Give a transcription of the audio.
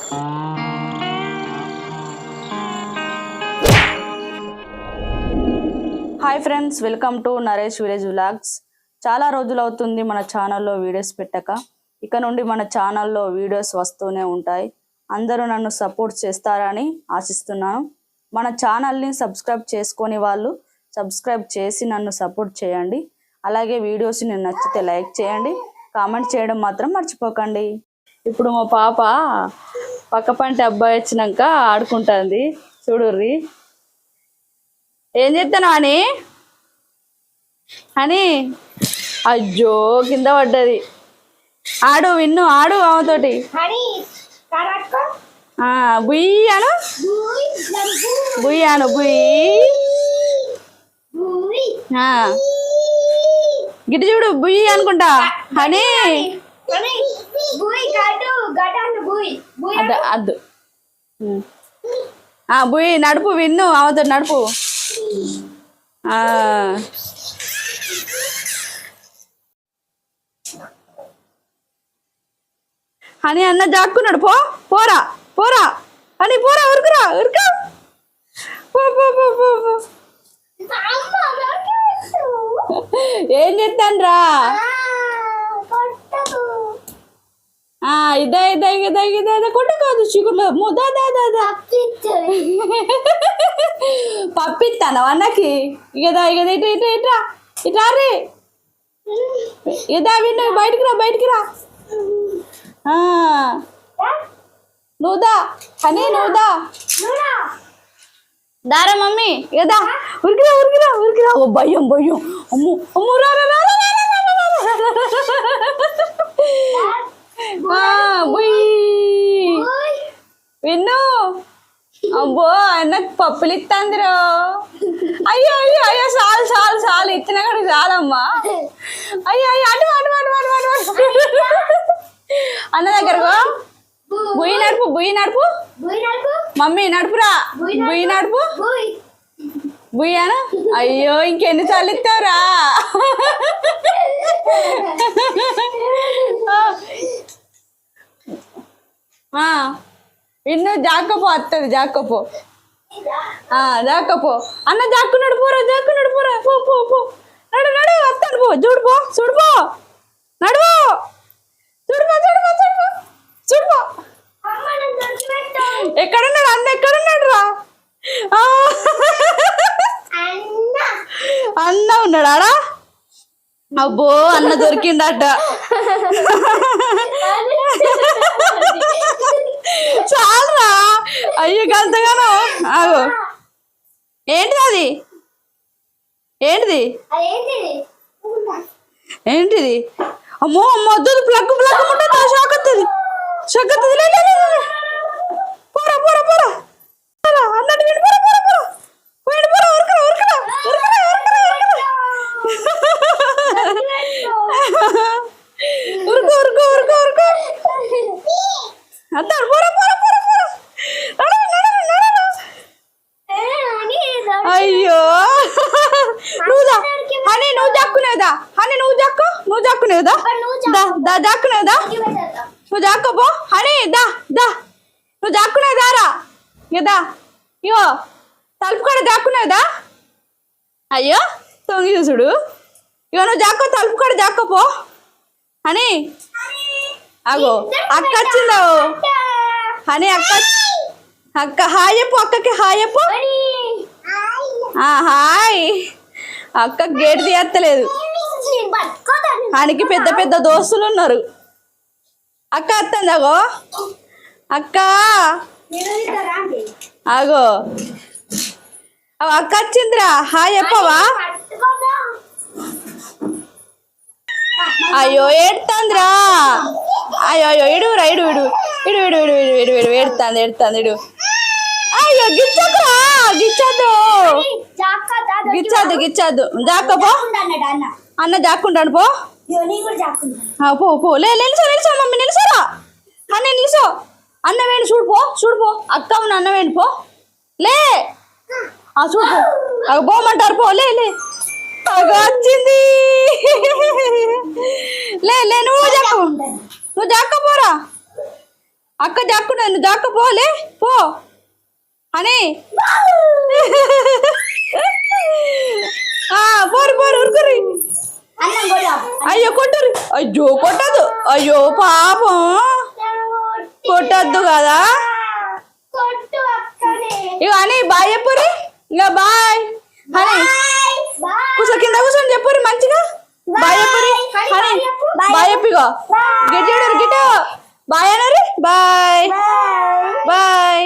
Hi friends, welcome to Naresh village vlogs. చాలా రోజులు అవుతుంది మన ఛానల్లో వీడియోస్ పెట్టక. ఇక నుండి మన ఛానల్లో వీడియోస్ వస్తూనే ఉంటాయి. అందరూ నన్ను సపోర్ట్ చేస్తారని ఆశిస్తున్నాను. మన ఛానల్ని సబ్స్క్రైబ్ చేసుకొని వాళ్ళు సబ్స్క్రైబ్ చేసి నన్ను సపోర్ట్ చేయండి. అలాగే వీడియోస్ని నచ్చితే లైక్ చేయండి, కామెంట్ చేయడం మాత్రం మర్చిపోకండి. ఇప్పుడు మా పాప పక్క పంటి అబ్బాయి వచ్చినాక ఆడుకుంటుంది. చూడుర్రి ఏం చేస్తాను అని అని అయ్యో కింద పడ్డది. ఆడు విన్ను, ఆడు ఆమెతోటి బుయ్యాను బుయ్యాను బుయ్యి గిటి చూడు బుయ్యి అనుకుంటా అని అద్దు బుయ్యి నడుపు విన్ను ఆమెతో నడుపు. అని అన్న జాక్కున్నాడు. పోరా పోరా అని పోరా ఉరుకురా ఉరుకా ఏం చెప్తాను రా. ఇదే ఇదే ఇదే ఇదే కొట్ట కాదు చిగుళ్ళు ముదా దాదా పప్పిస్తాను అన్నకి. ఇకదా ఇకదా ఇట ఇట ఇట్రా ఇట్రా రే ఇదా విన్ను బయటికి రా బయటికి రా. నువ్వుదా అని నువ్వుదా దారా మమ్మీ ఇకదా ఉరికిరా ఉరికిరా ఉరికిరా. ఓ భయం భయం అమ్ము అమ్ము రా విన్ను అబ్బో అన్నకు పప్పులు ఇస్తాందిరో. అయ్యో అయ్యో అయ్యో చాలు చాలు చాలు ఇచ్చిన కూడా చాలమ్మా. అయ్యో అయ్యో అటు అటు అటు అటు అటు అన్న దగ్గరకు బుయ్యి నడుపు బుయ్యి నడుపు మమ్మీ నడుపురా బుయ్యి నడుపు బుయ్యాను. అయ్యో ఇంకెన్నిసార్లు ఇస్తావురా. విన్ను జాకపో వస్తుంది జాకపో జాకపో అన్న జాక్కున్నాడు పోరా జాక్కున్నాడు పోరా పో పో పో నడు నడు వస్తాడు పో చూడుపో చూడుపో నడువు చూడుపో చూడుపో చూడుపో చూడుపో. ఎక్కడున్నాడు అన్న ఎక్కడున్నాడు రా. అన్న ఉన్నాడు ఆడా. అబ్బో అన్న దొరికిందట. చాలరా అయ్యో గంతగానో ఆగో. ఏంటిది అది ఏంటిది ఏంటిది అమ్మో అమ్మ వద్దు ప్లగ్ ప్లగ్ ఉంటుంది షాక్ వస్తుంది షాక్ వస్తుంది. పోరా పోరా పోరా అన్నట్టు వీడు పోరా పోరా పోరా వీడు పోరా ఉరకరా ఉరకరా ఉరకరా ఉరకరా ఉరుకు ఉరుకు ఉరుకు ఉరుకు అత్తాడు పోరా పోరా పోరా పోరా అయ్యో నువ్వుదా హనీ నువ్వు జాక్కునేదా హనీ నువ్వు జాక్కునేదా దా జాక్కునేదా నువ్వు జాక్కోపో హనీ దా దా నువ్వు జాక్కునేదారా ఇదా ఇగో తలుపు కూడా జాక్కునేదా. అయ్యో తొంగి చూసుడు ఇగో నువ్వు జాక్కో తలుపు కూడా జాక్కోపో అని. అగో అక్క వచ్చిందా అని అక్క అక్క హాయ్ చెప్పు అక్కకి హాయ్ చెప్పు. హాయ్ అక్క గేట్ తీయత్తలేదు. ఆయనకి పెద్ద పెద్ద దోస్తులు ఉన్నారు. అక్క వస్తుంది అగో అక్క అగో అక్క వచ్చిందిరా హాయ్ చెప్పవా. అయ్యో ఏడుతాందిరా అయ్యో అయ్యో ఇడురా ఇడు ఇడు ఇడు ఇడు ఇడు ఇడు ఇడు ఇడు ఏడుతాంది ఏడుతాంది ఇడు. అయ్యో గిచ్చకురా గిచ్చద్దు గిచ్చద్దు గిచ్చద్దు జాకపో అన్న జాక్కుంటాను పో పో పో లే నిలుసో నిలుసో మమ్మీ నిలుసోరా అన్న నిలుసో అన్న వేణి చూడుపో చూడుపో అక్క ఉన్న అన్న వేణి పో లే చూడుపో అవి పోమంటారు పో లే లే వచ్చింది లే లే నువ్వు జాక్కపోరా అక్క దాక్కున్నా నువ్వు దాక్కపోలే పో అని పోరు పోరు ఉరుకురి. అయ్యో కొట్టురి. అయ్యో కొట్టద్దు. అయ్యో పాపం కొట్టద్దు కదా. ఇక అని బాయ్ చెప్పుర్రి. ఇక బాయ్ అని కూర్చో కింద కూర్చొని చెప్పుర్రి మంచిగా. బాయ్ చెప్పుర్రి అని బాయ్ చెప్పిగో గిట్ట గిట్ట బాయ్ అనరి. Bye bye.